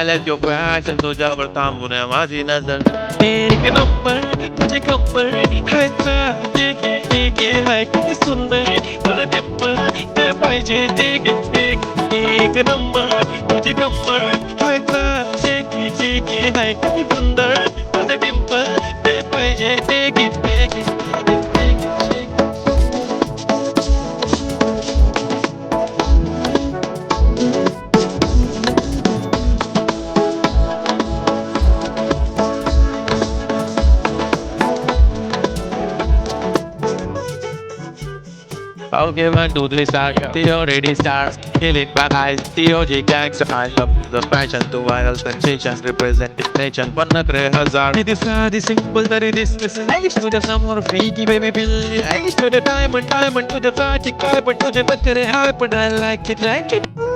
let your passion तुझ्यावर थांबून माझी नजर एक नंबर तुझे कंबर हाय ठीक हाय किती सुंदर तुझं टेम्पर ते पाहिजे एक नंबर तुझे कंबर हाय ठीक हाय किती सुंदर तुझं टेम्पर ते पाहिजे I'll give one, two, three stars. Theo ready stars. Kill it back eyes. Theo J gangster. I love the fashion to viral sensations. Representing nation. One hazar. It is sad, it's simple, that it is listen. I to the summer freaky baby bill. I to the diamond to the fatty carbon to the butter hype, but I like it.